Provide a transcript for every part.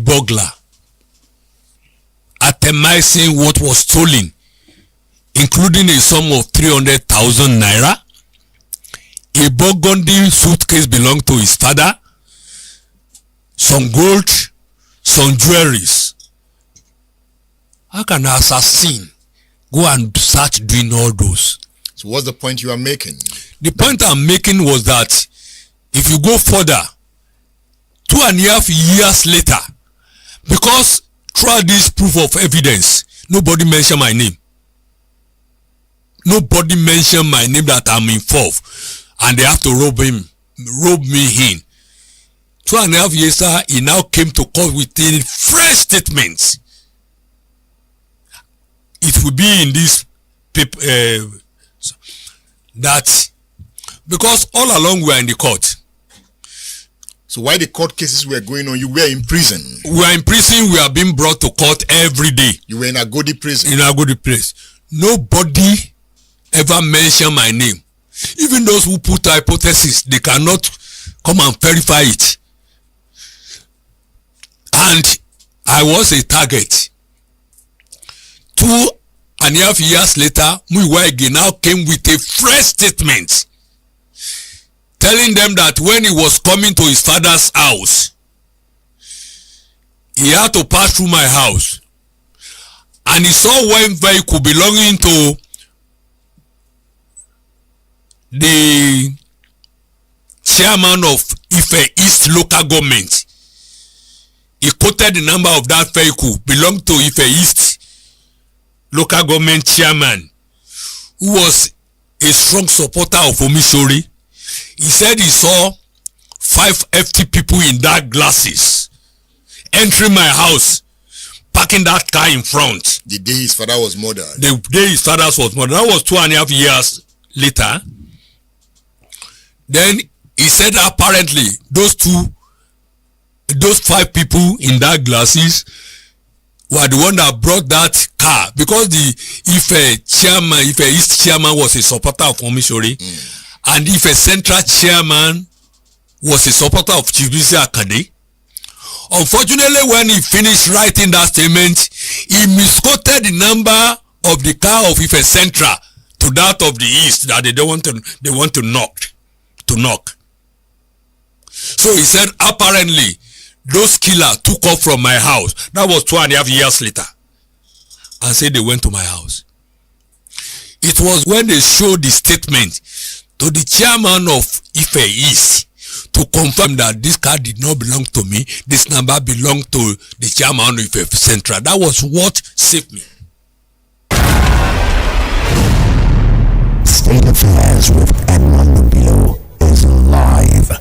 burglar, atomizing what was stolen, including a sum of 300,000 naira, a burgundy suitcase belonged to his father, some gold, some jewelries. How can an assassin go and start doing all those? So what's the point you are making? The point I'm making was that if you go further, 2.5 years later, because throughout this proof of evidence, nobody mentioned my name. Nobody mentioned my name that I'm involved, and they have to rob me in. 2.5 years later, he now came to court with a fresh statement. It will be in this paper that because all along we are in the court. So while the court cases were going on, you were in prison? We are in prison. We are being brought to court every day. You were in Agodi prison? In Agodi place. Nobody ever mentioned my name. Even those who put hypothesis, they cannot come and verify it. And I was a target. 2.5 years later, Muiwa now came with a fresh statement telling them that when he was coming to his father's house, he had to pass through my house, and he saw one vehicle belonging to the chairman of Ife East local government. He quoted the number of that vehicle belonged to Ife East local government chairman, who was a strong supporter of Omisori. He said he saw 5 FT people in dark glasses entering my house, parking that car in front. The day his father was murdered. The day his father was murdered. That was 2.5 years later. Then he said apparently those 5 people in dark glasses were the one that brought that car, because the Ife East chairman was a supporter of Omisori, and Ife Central chairman was a supporter of Chief Bisi Akande. Unfortunately, when he finished writing that statement, he misquoted the number of the car of Ife Central to that of the East that they want to knock. So he said apparently those killers took off from my house. That was 2.5 years later, and said they went to my house. It was when they showed the statement to the chairman of Ife East to confirm that this car did not belong to me, this number belonged to the chairman of Ife Central. That was what saved me. State Affairs with Edmond Bilo is live.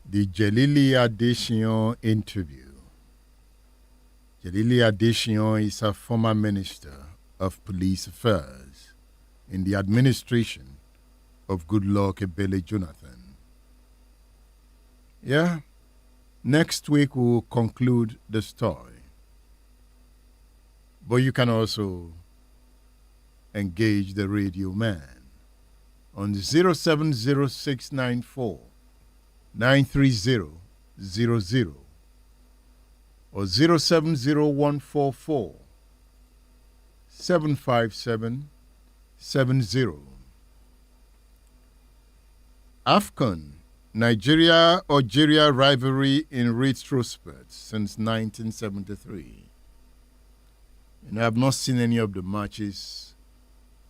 The Jelili Adesina interview. Jelili Adesina is a former minister of police affairs in the administration of Goodluck Ebele Jonathan. Yeah, next week we'll conclude the story. But you can also engage the radio man on 07069493000 or 070144-75770. AFCON, Nigeria-Algeria rivalry in retrospect since 1973. And I have not seen any of the matches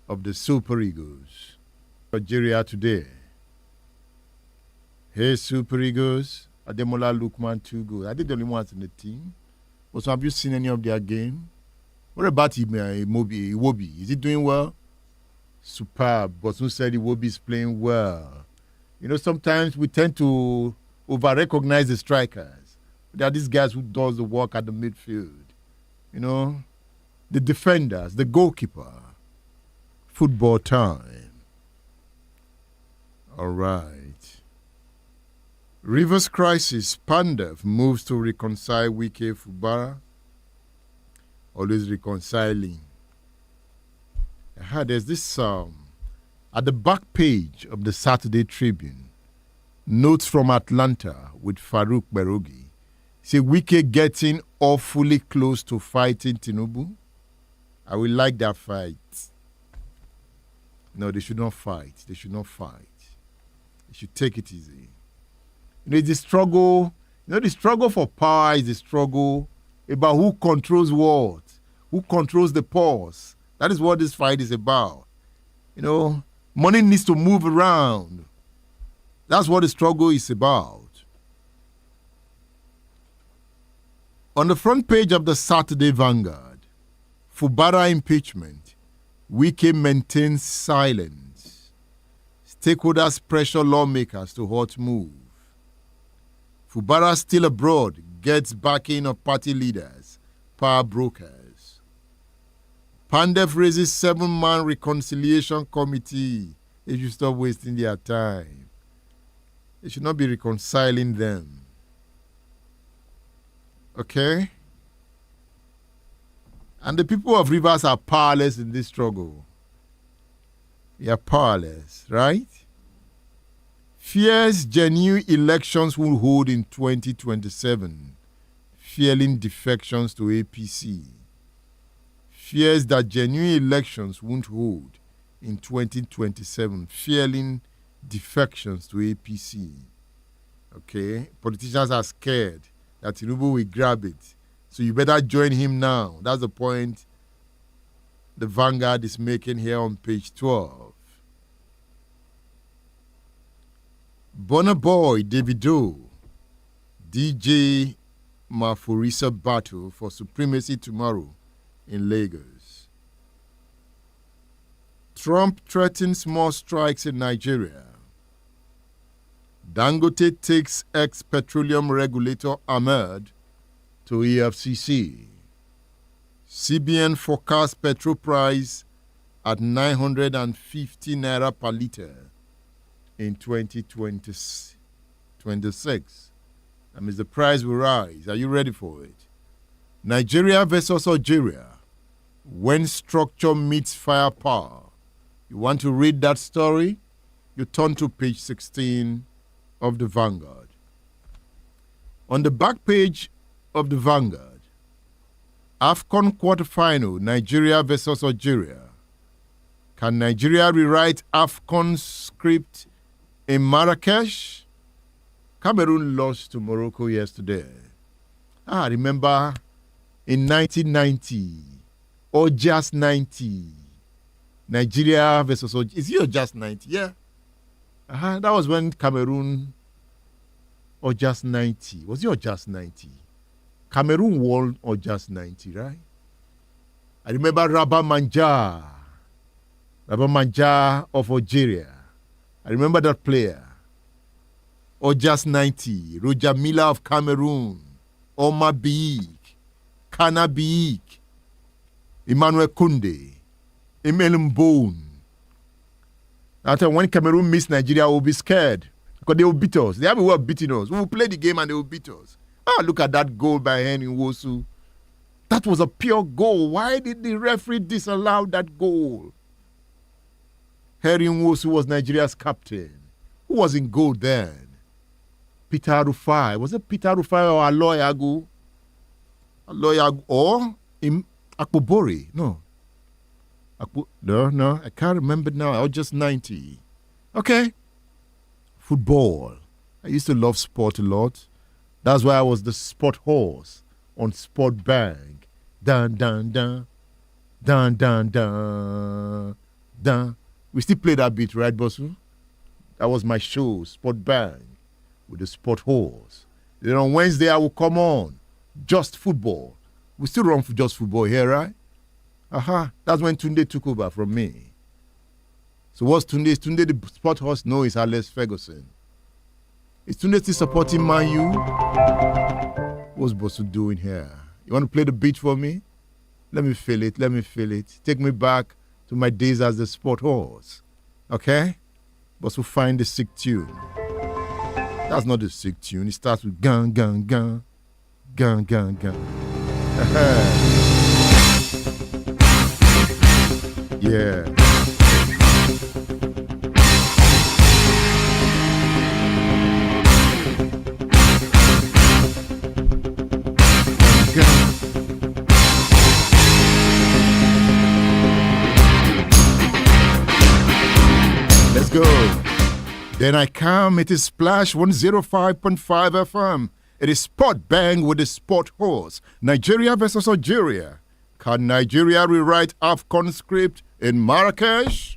of the Super Eagles. Algeria today. Hey, Super Eagles. Ademola Lookman, 2 goals. I did the only ones in the team. Also, have you seen any of their game? What about Iwobi? Is he doing well? Superb. Bosun said Iwobi is playing well. You know, sometimes we tend to over-recognize the strikers. There are these guys who does the work at the midfield. You know, the defenders, the goalkeeper. Football time. All right. Rivers crisis. Pandev moves to reconcile Wike Fubara. Always reconciling. There's this at the back page of the Saturday Tribune. Notes from Atlanta with Farouk Berogi. Say Wike getting awfully close to fighting Tinubu. I will like that fight. No, they should not fight. They should not fight. They should take it easy. The struggle. The struggle for power is the struggle about who controls what, who controls the pause. That is what this fight is about. Money needs to move around. That's what the struggle is about. On the front page of the Saturday Vanguard, Fubara impeachment, Wike maintains silence. Stakeholders pressure lawmakers to hot move. Fubara still abroad gets backing of party leaders, power brokers. Pandev raises 7-man reconciliation committee. They should stop wasting their time. They should not be reconciling them. Okay? And the people of Rivers are powerless in this struggle. They are powerless, right? Fears genuine elections will hold in 2027, fearing defections to APC. Fears that genuine elections won't hold in 2027, fearing defections to APC. Okay? Politicians are scared that Tinubu will grab it. So you better join him now. That's the point the Vanguard is making here on page 12. Burna Boy, Davido, DJ Maforisa battle for supremacy tomorrow in Lagos. Trump threatens more strikes in Nigeria. Dangote takes ex-petroleum regulator Ahmed to EFCC. CBN forecasts petrol price at 950 naira per litre in 2026. That means the price will rise. Are you ready for it? Nigeria versus Algeria. When structure meets firepower. You want to read that story? You turn to page 16 of the Vanguard. On the back page of the Vanguard, AFCON quarterfinal, Nigeria versus Algeria. Can Nigeria rewrite AFCON script in Marrakesh? Cameroon lost to Morocco yesterday. Remember in 1990 or just 90, Nigeria versus Algeria. Is it just 90? Yeah. That was when Cameroon or just 90. Was it or just 90? Cameroon won or just 90, right? I remember Rabah Manja of Algeria. I remember that player. Or just 90. Roger Milla of Cameroon. Omar Biik. Kana Biik. Emmanuel Kunde. Emile Mbone. After when Cameroon miss Nigeria, we'll be scared. Because they will beat us. They have a way of beating us. We will play the game and they will beat us. Look at that goal by Henry Nwosu. That was a pure goal. Why did the referee disallow that goal? Henry Nwosu was Nigeria's captain. Who was in goal then? Peter Rufai. Was it Peter Rufai or Aloy Agu? Aloy Agu or Akpobori? No. No, I can't remember now. I was just 90. Okay. Football. I used to love sport a lot. That's why I was the sport horse on Sport Bank. Dun, dun, dun. Dun, dun, dun. Dun. We still play that beat, right, Bosu? That was my show, Sport Bank, with the sport horse. Then on Wednesday, I will come on. Just football. We still run for just football here, right? That's when Tunde took over from me. So what's Tunde? Is Tunde the sport horse? No, it's Alex Ferguson. Is Tunde still supporting Man U? What's Bosu doing here? You want to play the beat for me? Let me feel it. Take me back to my days as the sport horse. Okay? Bosu find the sick tune. That's not a sick tune. It starts with gun, gun, gun, gun, gun, gun. Yeah. Let's go. Then I come. It is Splash 105.5 FM. It is Sport Bang with the Sport Horse. Nigeria versus Algeria. Can Nigeria rewrite AFCON script in Marrakesh?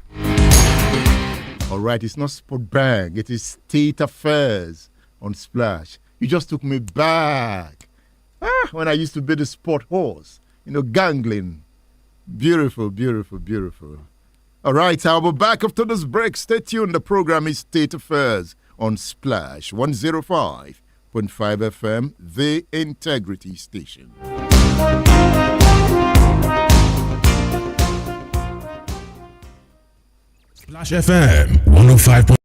All right, it's not Sport Bang. It is State Affairs on Splash. You just took me back. When I used to be the Sport Horse. Gangling. Beautiful, beautiful, beautiful. All right, I'll be back after this break. Stay tuned. The program is State Affairs on Splash 105.5 FM, the Integrity Station. Splash FM 105.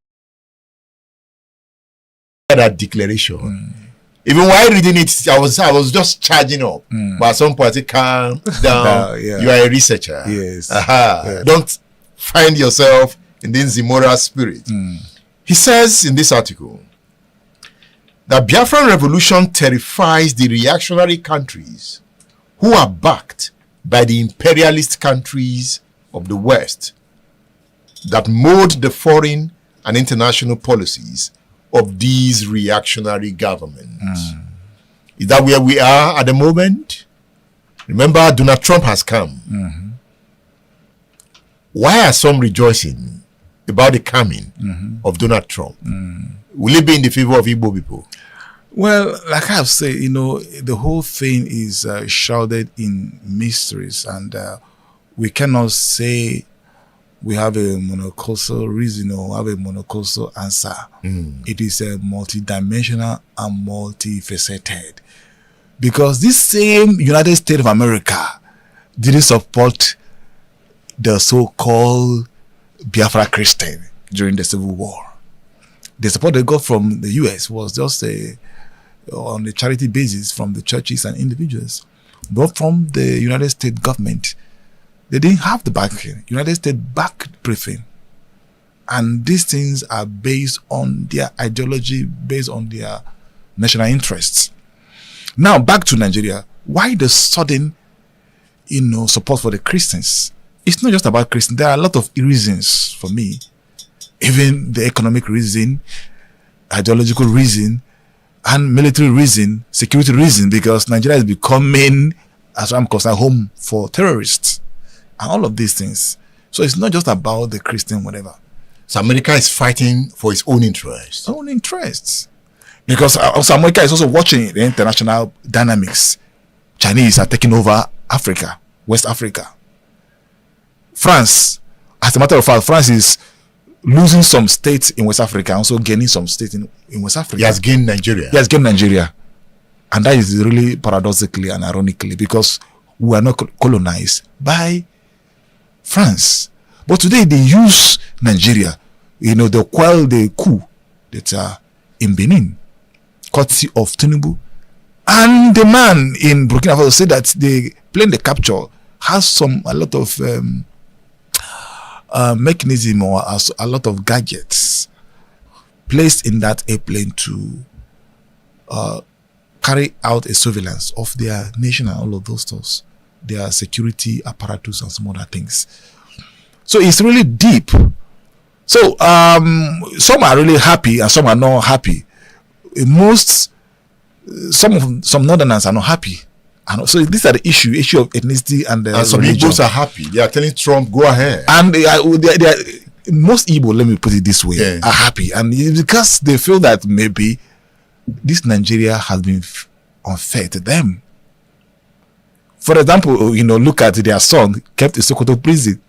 That declaration. Even while reading it, I was just charging up. But at some point, calm down. You are a researcher. Yes. Yes. Don't find yourself in this immoral spirit. He says in this article that Biafran revolution terrifies the reactionary countries who are backed by the imperialist countries of the West that mold the foreign and international policies of these reactionary governments. Is that where we are at the moment? Remember, Donald Trump has come. Why are some rejoicing about the coming of Donald Trump? Will it be in the favor of Igbo people? Well, like I've said, the whole thing is shrouded in mysteries, and we cannot say we have a monocausal reason or have a monocausal answer. It is a multidimensional and multifaceted. Because this same United States of America didn't support the so-called Biafra Christian during the Civil War. The support they got from the U.S. was just on a charity basis from the churches and individuals. But from the United States government, they didn't have the backing. United States backed briefing. And these things are based on their ideology, based on their national interests. Now, back to Nigeria. Why the sudden, support for the Christians? It's not just about Christians. There are a lot of reasons for me. Even the economic reason, ideological reason, and military reason, security reason, because Nigeria is becoming, as I'm concerned, home for terrorists. And all of these things. So it's not just about the Christian whatever. So America is fighting for its own interests. Own interests. Because also America is also watching the international dynamics. Chinese are taking over Africa, West Africa. France, as a matter of fact, France is losing some states in West Africa, also gaining some states in West Africa. He has gained Nigeria. He has gained Nigeria. And that is really paradoxically and ironically because we are not colonized by France. But today they use Nigeria, they quell the coup that are in Benin, courtesy of Tinubu. And the man in Burkina Faso said that the plane they capture has a lot of mechanism or a lot of gadgets placed in that airplane to carry out a surveillance of their nation and all of those stuff, their security apparatus and some other things. So it's really deep. So some are really happy and some are not happy. Some Northerners are not happy. And so these are the issue of ethnicity and some Igbos are happy. They are telling Trump, go ahead. And they are most Igbo, let me put it this way, are happy. And it's because they feel that maybe this Nigeria has been unfair to them. For example, look at their son kept in Sokoto prison.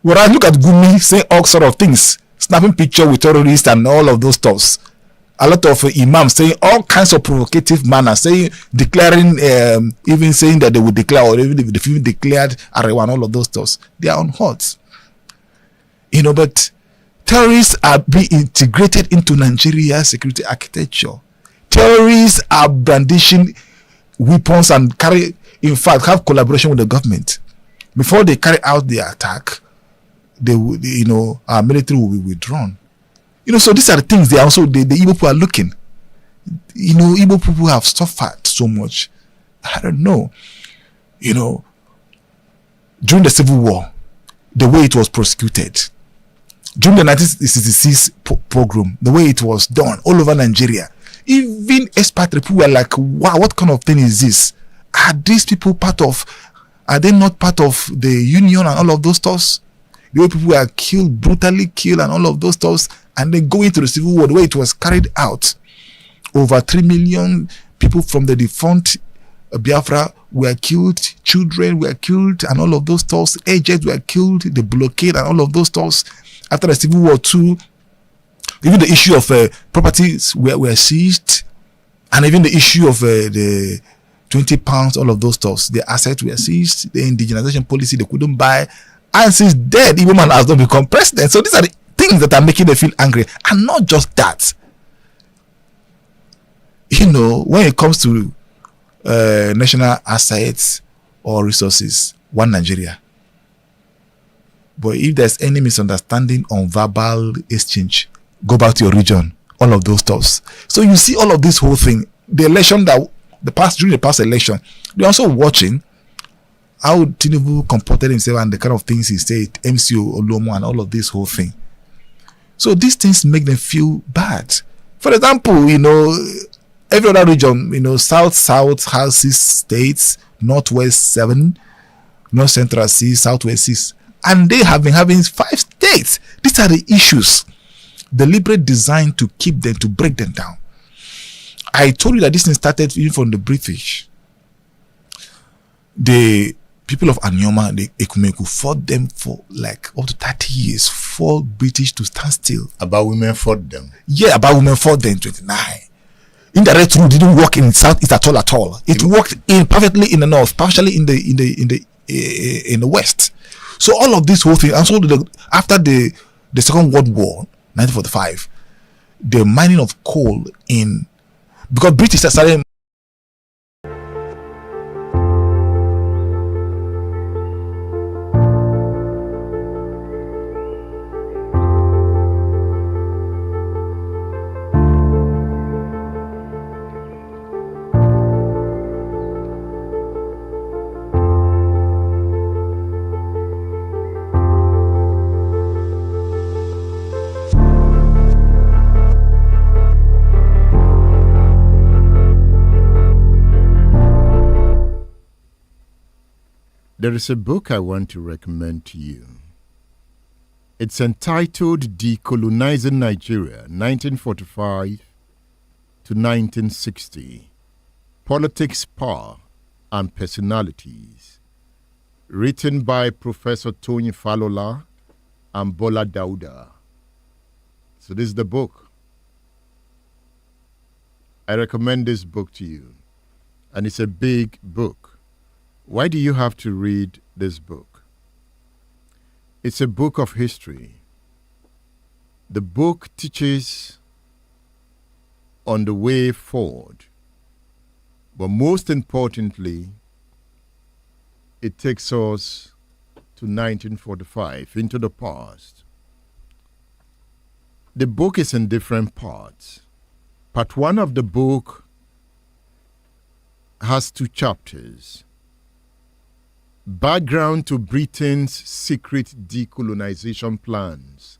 Whereas look at Gumi saying all sort of things, snapping picture with terrorists and all of those stuffs. A lot of imams saying all kinds of provocative manners, declaring, even saying that they would declare, or even if they've declared Arewa and all of those stuffs. They are on hot. But Terrorists are being integrated into Nigeria's security architecture. Terrorists are brandishing weapons and have collaboration with the government. Before they carry out the attack, our military will be withdrawn. So these are the things the Igbo people are looking. Igbo people have suffered so much. I don't know. During the Civil War, the way it was prosecuted, during the 1966 pogrom, the way it was done all over Nigeria, even expatriate people were like, wow, what kind of thing is this? Are they not part of the union and all of those stuff? The way people were killed, brutally killed and all of those stuff, and then go into the Civil War, the way it was carried out. Over 3 million people from the defunct Biafra were killed, children were killed and all of those stuff, agents were killed, the blockade and all of those stuff. After the Civil War too, even the issue of properties were seized, and even the issue of the 20 pounds, all of those stuff, the assets were seized, the indigenization policy they couldn't buy, and since then, Igbo man has not become president. So these are the things that are making them feel angry, and not just that. When it comes to national assets or resources, one Nigeria. But if there's any misunderstanding on verbal exchange, go back to your region, all of those stuffs. So you see all of this whole thing, the election during the past election, they're also watching how Tinubu comported himself and the kind of things he said, MCO, Olomo, and all of this whole thing. So these things make them feel bad. For example, every other region, South has 6 states, Northwest 7, North Central 6, Southwest 6. And they have been having 5 states. These are the issues deliberately designed to keep them, to break them down. I told you that this thing started even from the British. The people of Anioma, the Ekumeku, fought them for like up to 30 years for British to stand still. About women fought them. Yeah, about women fought them 29. Indirect rule didn't work in Southeast at all. It worked perfectly in the north, partially in the west. So all of this whole thing, and so after the Second World War, 1945, the mining of coal because British started. There is a book I want to recommend to you. It's entitled Decolonizing Nigeria, 1945 to 1960, Politics, Power, and Personalities, written by Professor Tony Falola and Bola Dauda. So this is the book. I recommend this book to you, and it's a big book. Why do you have to read this book? It's a book of history. The book teaches on the way forward, but most importantly, it takes us to 1945, into the past. The book is in different parts. Part 1 of the book has 2 chapters. Background to Britain's secret decolonization plans.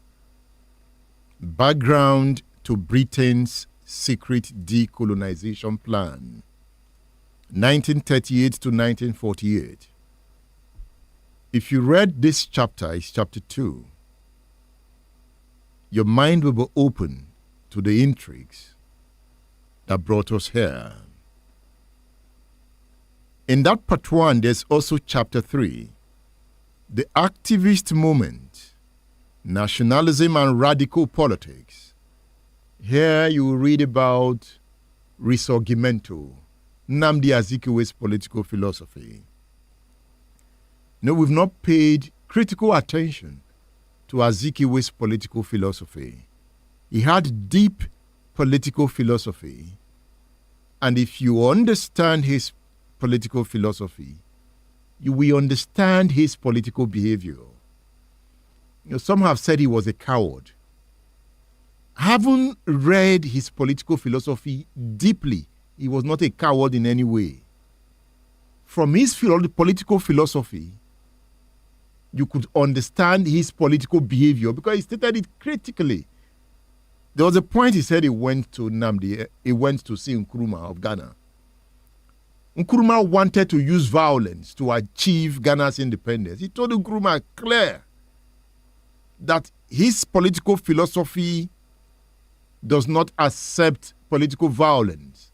Background to Britain's secret decolonization plan. 1938 to 1948. If you read this chapter, it's chapter 2, your mind will be open to the intrigues that brought us here. In that part 1, there's also chapter 3, the activist movement, nationalism and radical politics. Here you will read about Risorgimento, Nnamdi Azikiwe's political philosophy. No, we've not paid critical attention to Azikiwe's political philosophy. He had deep political philosophy, and if you understand his political philosophy, you will understand his political behavior. Some have said he was a coward. Having read his political philosophy deeply, he was not a coward in any way. From his political philosophy, you could understand his political behavior because he stated it critically. There was a point he said he went to Nnamdi, he went to see Nkrumah of Ghana. Nkrumah wanted to use violence to achieve Ghana's independence. He told Nkrumah clear that his political philosophy does not accept political violence.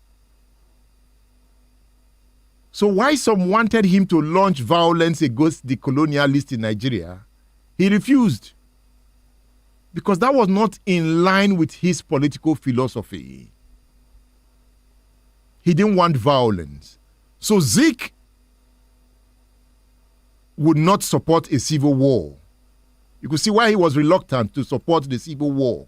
So why some wanted him to launch violence against the colonialists in Nigeria, he refused. Because that was not in line with his political philosophy. He didn't want violence. So Zik would not support a civil war. You could see why he was reluctant to support the civil war.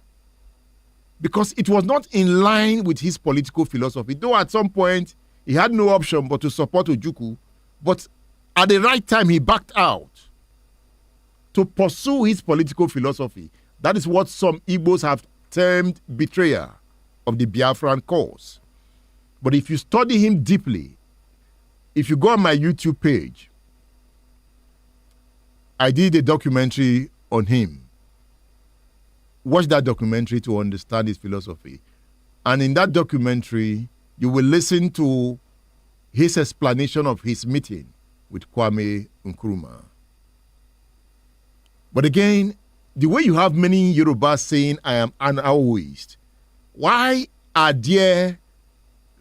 Because it was not in line with his political philosophy. Though at some point, he had no option but to support Ojukwu. But at the right time, he backed out to pursue his political philosophy. That is what some Igbos have termed betrayal of the Biafran cause. But if you study him deeply, if you go on my YouTube page, I did a documentary on him. Watch that documentary to understand his philosophy. And in that documentary, you will listen to his explanation of his meeting with Kwame Nkrumah. But again, the way you have many Yorubas saying, I am an Aoist, why are there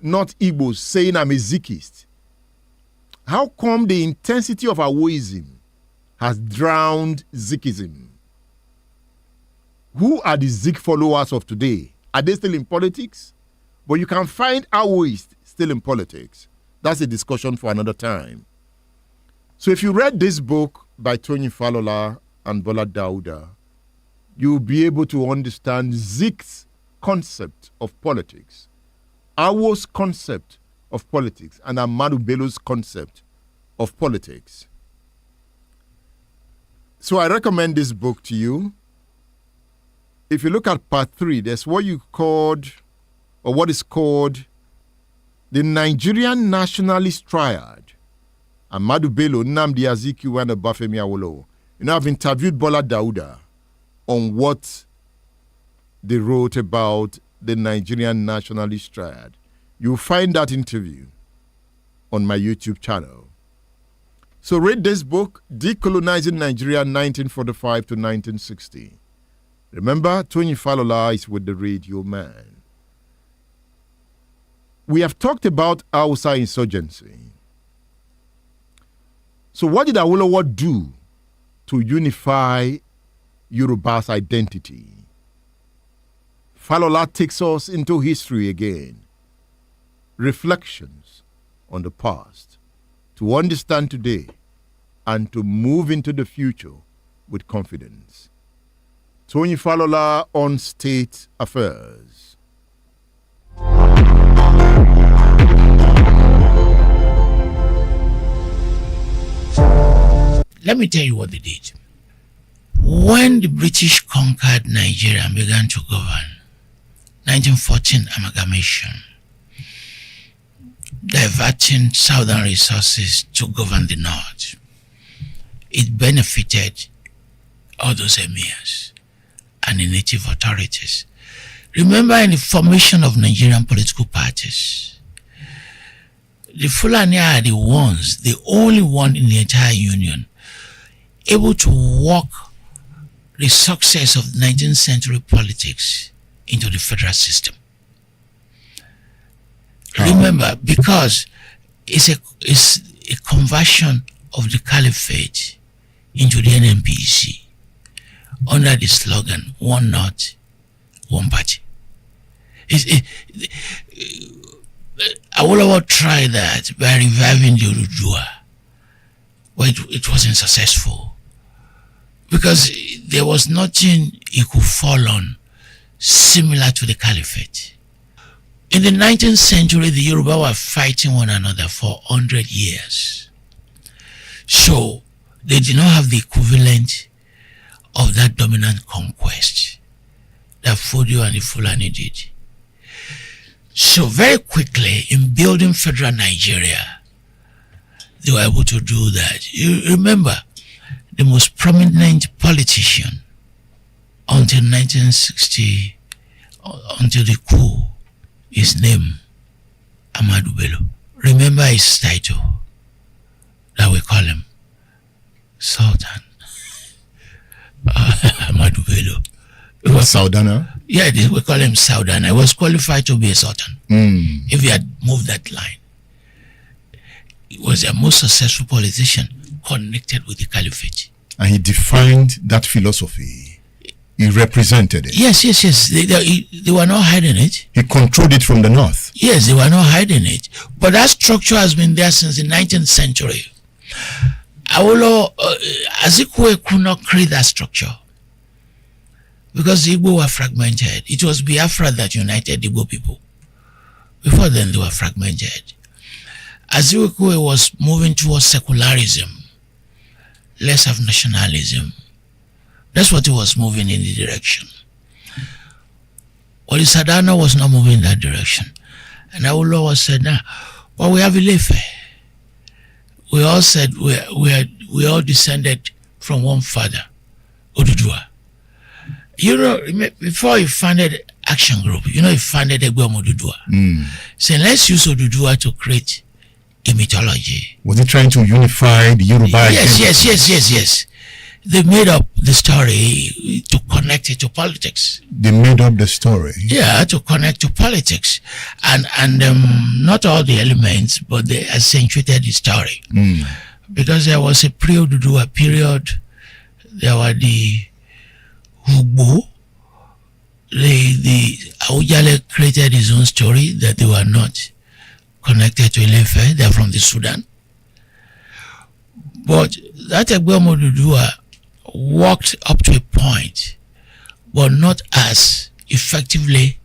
not Igbos saying I'm a Zikist? How come the intensity of Aoism has drowned Zikism? Who are the Zik followers of today? Are they still in politics? But you can find Aoists still in politics. That's a discussion for another time. So if you read this book by Tony Falola and Bola Dauda, you'll be able to understand Zik's concept of politics, Awo's concept of politics, and Ahmadu Bello's concept of politics. So I recommend this book to you. If you look at part 3, there's what is called the Nigerian Nationalist Triad. Ahmadu Bello, Nnamdi Azikiwe, and Obafemi Awolowo. I've interviewed Bola Dauda on what they wrote about the Nigerian Nationalist Triad. You'll find that interview on my YouTube channel. So read this book, Decolonizing Nigeria 1945 to 1960. Remember, Tony Falola is with the radio man. We have talked about Hausa insurgency. So what did Awolowo do to unify Yoruba's identity? Falola takes us into history again. Reflections on the past to understand today and to move into the future with confidence. Tony Falola on State Affairs. Let me tell you what they did. When the British conquered Nigeria and began to govern, 1914 amalgamation, diverting southern resources to govern the north, it benefited all those emirs and the native authorities. Remember, in the formation of Nigerian political parties, the Fulani are the only one in the entire union able to walk the success of 19th century politics into the federal system. Remember, because it's a conversion of the caliphate into the NNPC under the slogan, one North, one party. Awolowo tried that by reviving the Urudua, but it wasn't successful. because there was nothing he could fall on similar to the caliphate. In the 19th century, the Yoruba were fighting one another for 100 years. So they did not have the equivalent of that dominant conquest that Fodio and the Fulani did. So very quickly, in building federal Nigeria, they were able to do that. You remember, the most prominent politician until 1960, until the coup, his name, Ahmadu Bello. Remember his title, that we call him Sultan. Ahmadu Bello. Saudana? Yeah, we call him Saudana. He was qualified to be a Sultan. If he had moved that line. He was a most successful politician connected with the caliphate. And he defined that philosophy. He represented it. Yes. They were not hiding it. He controlled it from the north. Yes, they were not hiding it. But that structure has been there since the 19th century. Awolowo, Azikiwe could not create that structure because the Igbo were fragmented. It was Biafra that united the Igbo people. Before then, they were fragmented. Azikiwe was moving towards secularism, less of nationalism. That's what he was moving in the direction. But Sadana was not moving in that direction. And Awolowo said, nah, well, we have Ilefe. We all said we all descended from one father, Oduduwa. You know, before he founded Action Group, you know, he founded Egwem Oduduwa. Saying, let's use Oduduwa to create a mythology. Was he trying to unify the Yoruba? Yes. They made up the story to connect it to politics. They made up the story. Yeah, to connect to politics. And not all the elements, but they accentuated the story. Because there was a pre-Oduduwa period. There were the Ugbo. The Awujale created his own story that they were not connected to Ilefe. They're from the Sudan. But that Egwem Oduduwa worked up to a point, but not as effectively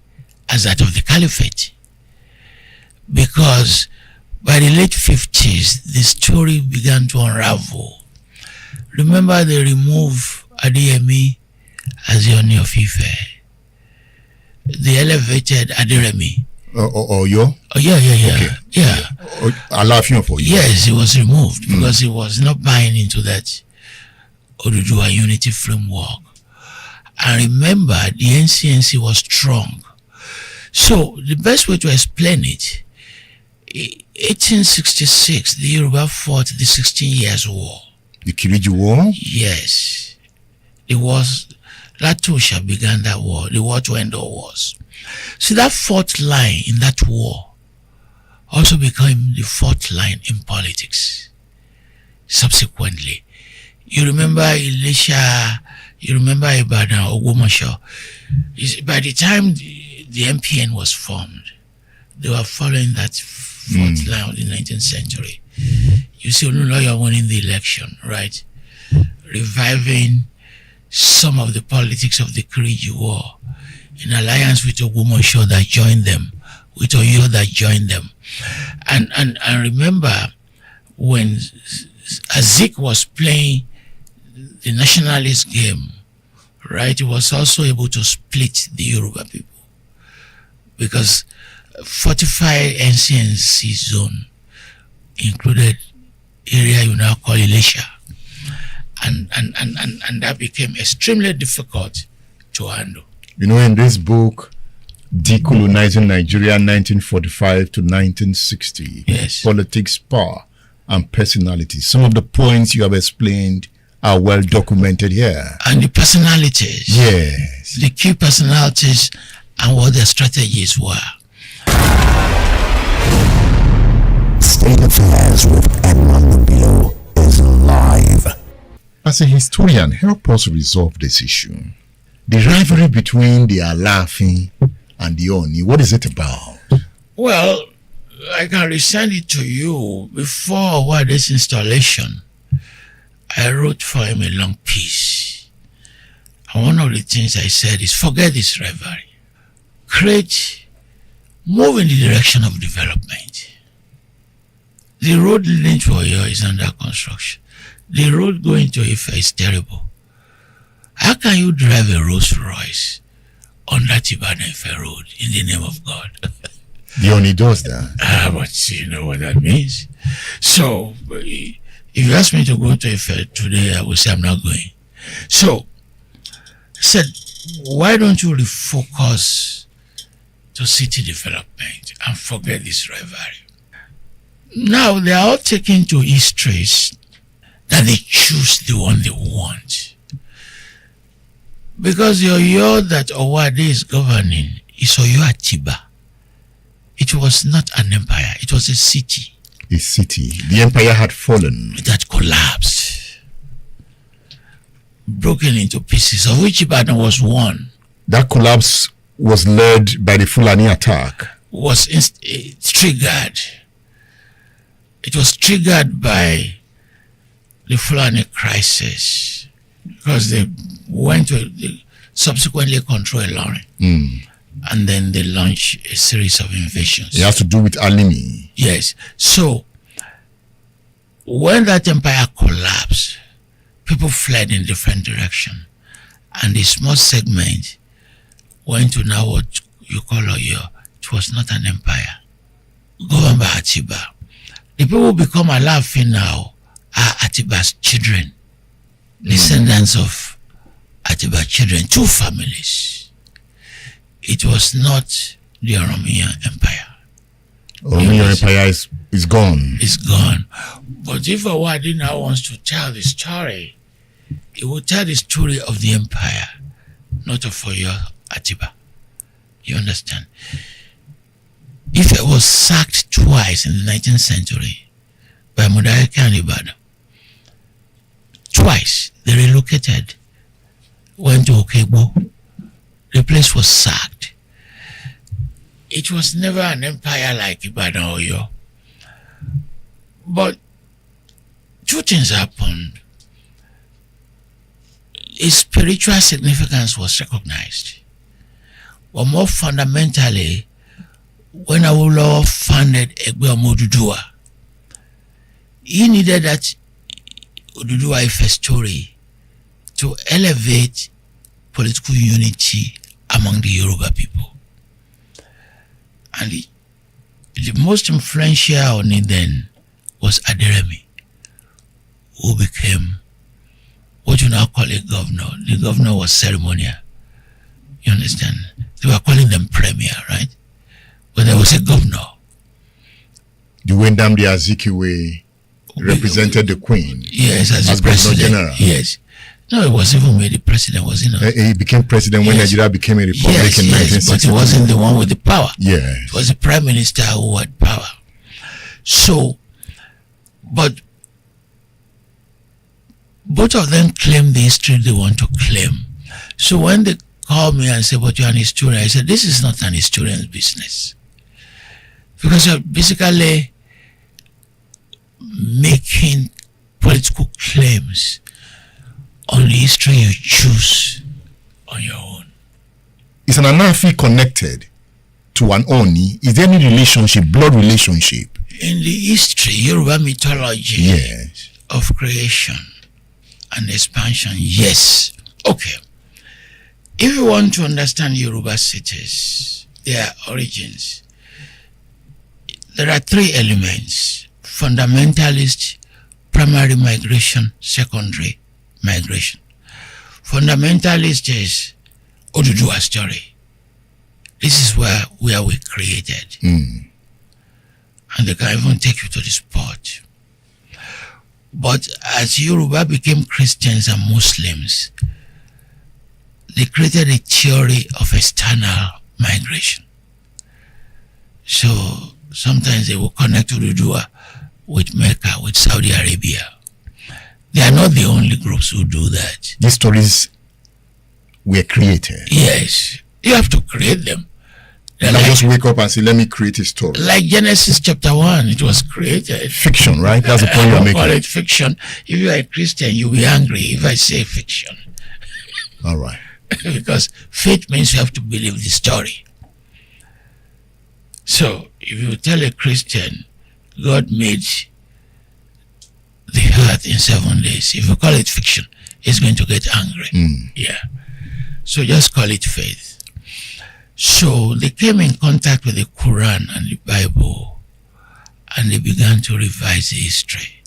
as that of the caliphate. Because by the late 50s, the story began to unravel. Remember, they removed Adeyemi as the Oni of Ife. They elevated Aderemi. Oyo? Oh, yeah. Okay. Yeah. Alaafin for you. Yes, he was removed because he was not buying into that Oduduwa unity framework. And remember, the NCNC was strong. So the best way to explain it, 1866, the Yoruba fought the 16 Years' War. The Kiriji War? Yes. It was Latosha began that war, the war to end all wars. So that fourth line in that war also became the fourth line in politics. Subsequently, you remember Elisha, you remember Ibadan, Ogbomoso. By the time the MPN was formed, they were following that fourth line of the 19th century. You see Oluloyo winning the election, right? Reviving some of the politics of the Kiriji War in alliance with Ogbomoso that joined them, with Oyo that joined them. And remember, when Azik was playing the nationalist game, right, he was also able to split the Yoruba people. Because fortified NCNC zone included area you now call Elisha. And that became extremely difficult to handle. You know, in this book, Decolonizing Nigeria 1945 to 1960, Yes. Politics, Power, and Personality, some of the points you have explained are well documented here. And the personalities, Yes. the key personalities, and what their strategies were. State Affairs with Edmond Below is live. As a historian, help us resolve this issue. The rivalry between the Alaafin and the Oni, what is it about? Well, I can resend it to you. Before this installation, I wrote for him a long piece And one of the things I said is forget this rivalry. Move in the direction of development. The road leading to Oyo is under construction. The road going to Ife is terrible. How can you drive a Rolls Royce on that Ibadan Ife road in the name of God? He only does that. But you know what that means. So, if you ask me to go to Ife today, I will say I'm not going. So, I said, why don't you refocus to city development and forget this rivalry? Now they are all taken to histories that they choose the one they want. Because the Oyo that Owade is governing is Oyo Atiba. It was not an empire, it was a city. A city. The empire had fallen. It had collapsed. Broken into pieces, of which Ibadan was one. That collapse was led by the Fulani attack. Was triggered. It was triggered by the Fulani crisis because they subsequently control Ilorin. And then they launched a series of invasions. It has to do with Alimi. Yes. So when that empire collapsed, people fled in different directions. And the small segment went to now what you call Oyo. It was not an empire. Governed by Atiba. The people who become Alaafin now are Atiba's children. Descendants of Atiba's children. 2 families. It was not the Oromiyan Empire. Oromiyan Empire is gone. It's gone. But if Owade now wants to tell the story, he will tell the story of the empire, not of Oyo Atiba. You understand? If it was sacked twice in the 19th century by Modareke and Ibadan, twice they relocated, went to Okegbo. The place was sacked. It was never an empire like Ibadan or Oyo. But 2 things happened. Its spiritual significance was recognized. But more fundamentally, when Awolowo founded Egbe Omoduduwa, he needed that Oduduwa Ife story to elevate political unity among the Yoruba people. And the most influential on it then was Aderemi, who became what you now call a governor. The governor was ceremonial. You understand? They were calling them premier, right? But there was a governor. The Wendamdi Azikiwe represented the Queen. Yes, as governor president. general. Yes. No, it was even made the president, wasn't it? He became president when Nigeria became a republic in 1960. But he wasn't the one with the power. Yes. It was the prime minister who had power. So, but both of them claim the history they want to claim. So when they call me and say, but you're an historian, I said, this is not an historian's business. Because you're basically making political claims on the history you choose on your own. Is an Anafi connected to an Oni? Is there any relationship, blood relationship? In the history, Yoruba mythology Yes. of creation and expansion, yes. Okay. If you want to understand Yoruba cities, their origins, there are 3 elements: fundamentalist, primary migration, secondary migration. Fundamentalist is Oduduwa story. This is where we created. And they can even take you to the spot. But as Yoruba became Christians and Muslims, they created a theory of external migration. So sometimes they will connect Oduduwa with Mecca, with Saudi Arabia. They are not the only groups who do that. These stories were created. Yes, you have to create them. And I just wake up and say, let me create a story. Like Genesis chapter 1, it was created. Fiction, right? That's the point you're making. I call it fiction. If you are a Christian, you'll be angry if I say fiction. All right. because faith means you have to believe the story. So if you tell a Christian God made the earth in 7 days, if you call it fiction, he's going to get angry. Yeah. So just call it faith. So they came in contact with the Quran and the Bible, and they began to revise the history.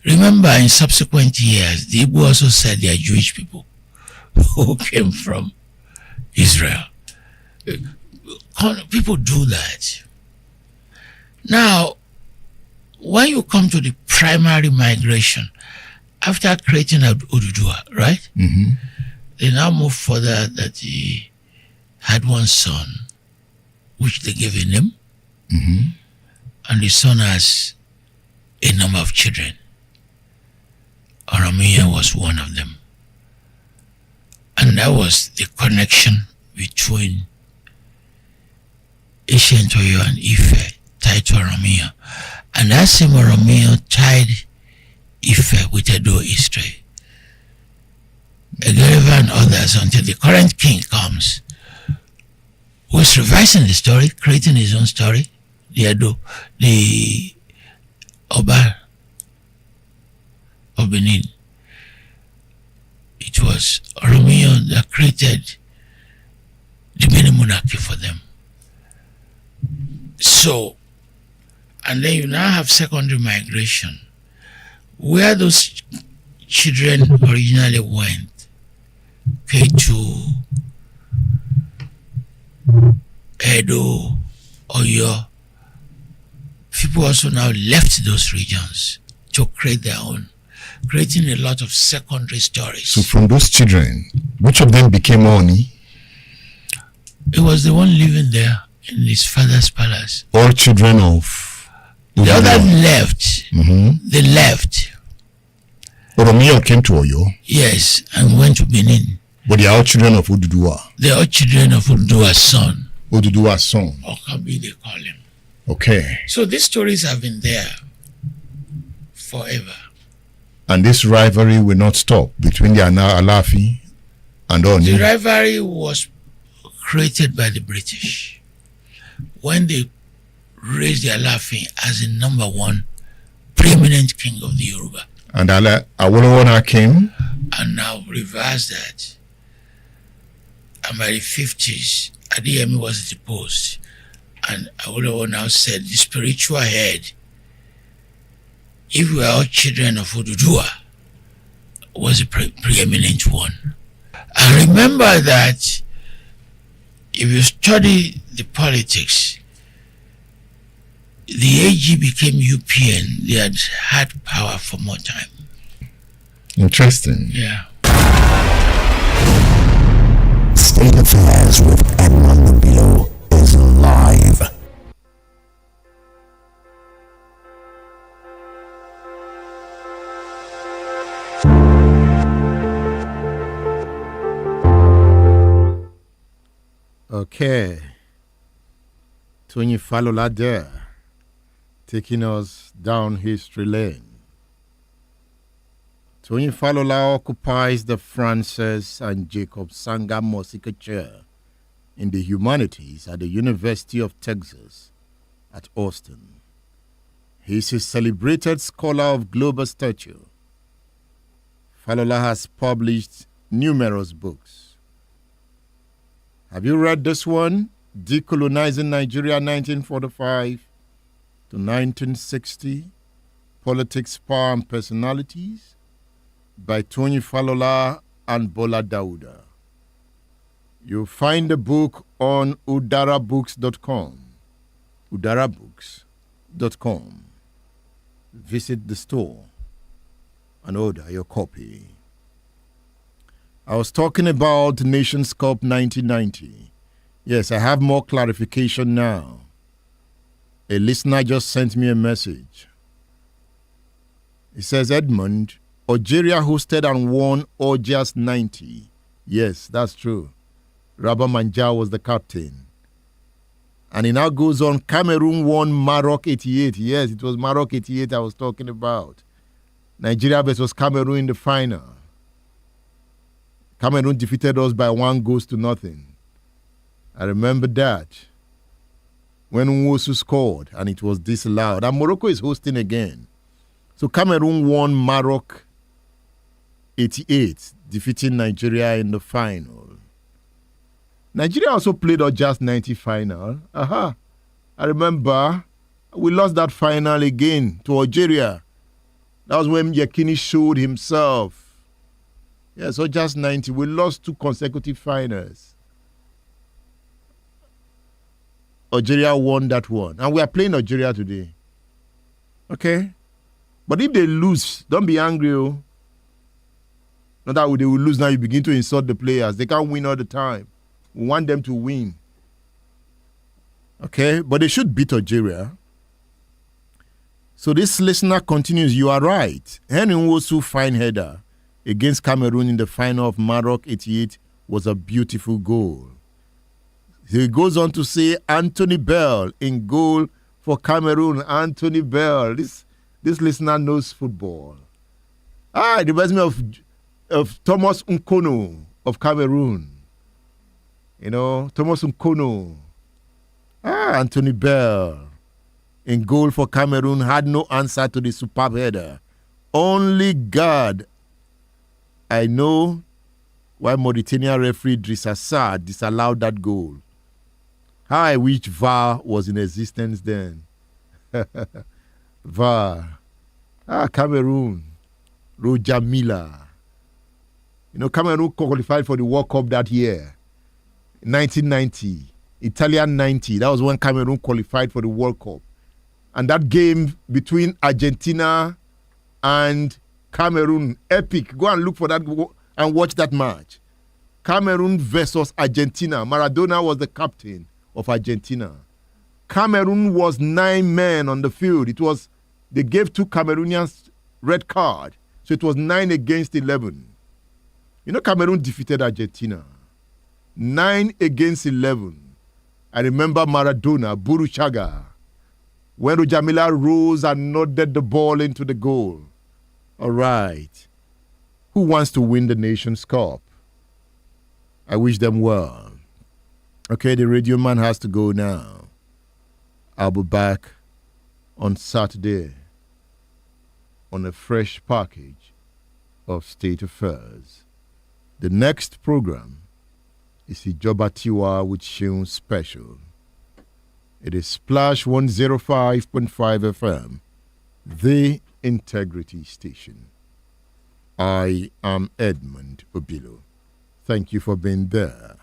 Remember, in subsequent years, the Igbo also said they are Jewish people who came from Israel. People do that. Now, when you come to the primary migration, after creating Oduduwa, right? They now move further that he had one son, which they gave a name, and the son has a number of children. Oromia was one of them. And that was the connection between ancient Oyo and Ife tied to Oromia. And that same Oromia tied Ife with Edo history. Egereva and others, until the current king comes, who is revising the story, creating his own story, the Edo, the Oba of Benin. It was Oromia that created the Benin monarchy for them. So, and then you now have secondary migration, where those children originally went, okay, to Edo, Oyo. People also now left those regions to create their own, creating a lot of secondary stories. So from those children, which of them became Oni? It was the one living there in his father's palace. All children of The others left. They left. Oromia came to Oyo. Yes, and went to Benin. But they are all children of Oduduwa. They are all children of Oduduwa's son. Oduduwa's son. Okabi, they call him. Okay. So these stories have been there forever. And this rivalry will not stop between the Alafi and Oni. The rivalry was created by the British when they raised the Alafi as the number one preeminent king of the Yoruba. And Awolowo came. And now reverse that. And by the 50s, Adeyemi was deposed. And Awolowo now said the spiritual head, if we are all children of Oduduwa, was a preeminent one. And remember that if you study the politics, the AG became UPN. They had power for more time. Interesting. Yeah. State Affairs with Edmond Nubilo is live. Okay. Tony Falola there, taking us down history lane. Tony Falola occupies the Francis and Jacob Sanga Mosika Chair in the Humanities at the University of Texas at Austin. He is a celebrated scholar of global stature. Falola has published numerous books. Have you read this one? Decolonizing Nigeria 1945 to 1960, Politics, Power and Personalities by Tony Falola and Bola Dauda. You'll find the book on udarabooks.com. udarabooks.com. Visit the store and order your copy. I was talking about Nations Cup 1990. Yes, I have more clarification now. A listener just sent me a message. It says, Edmund, Algeria hosted and won Algiers 90. Yes, that's true. Rabah Manja was the captain. And he now goes on, Cameroon won Maroc 88. Yes, it was Maroc 88 I was talking about. Nigeria versus Cameroon in the final. Cameroon defeated us by 1-0. I remember that. When Nwosu scored and it was disallowed. And Morocco is hosting again. So Cameroon won Maroc 88, defeating Nigeria in the final. Nigeria also played our just 90 final. I remember we lost that final again to Algeria. That was when Yekini showed himself. Yeah, so just 90. We lost 2 consecutive finals. Algeria won that one. And we are playing Algeria today. Okay? But if they lose, don't be angry. Oh. Not that they will lose now, you begin to insult the players. They can't win all the time. We want them to win. Okay? But they should beat Algeria. So this listener continues, you are right. Henry Nwosu fine header against Cameroon in the final of Maroc 88 was a beautiful goal. He goes on to say Anthony Bell in goal for Cameroon. Anthony Bell. This listener knows football. It reminds me of Thomas Nkono of Cameroon. You know, Thomas Nkono. Anthony Bell in goal for Cameroon had no answer to the superb header. Only God. I know why Mauritania referee Driss Assad disallowed that goal. How I wish VAR was in existence then. VAR. Cameroon. Roger Miller. You know, Cameroon qualified for the World Cup that year. 1990. Italian 90. That was when Cameroon qualified for the World Cup. And that game between Argentina and Cameroon, epic. Go and look for that and watch that match. Cameroon versus Argentina. Maradona was the captain of Argentina. Cameroon was 9 men on the field. They gave 2 Cameroonians red card. So it was 9 against 11. You know, Cameroon defeated Argentina. 9 against 11. I remember Maradona, Buruchaga, when Roger Miller rose and nodded the ball into the goal. All right. Who wants to win the Nations Cup? I wish them well. Okay, the radio man has to go now. I'll be back on Saturday on a fresh package of State Affairs. The next program is Ijoba Tiwa with Sheun Special. It is Splash 105.5 FM, the Integrity Station. I am Edmund Obilo. Thank you for being there.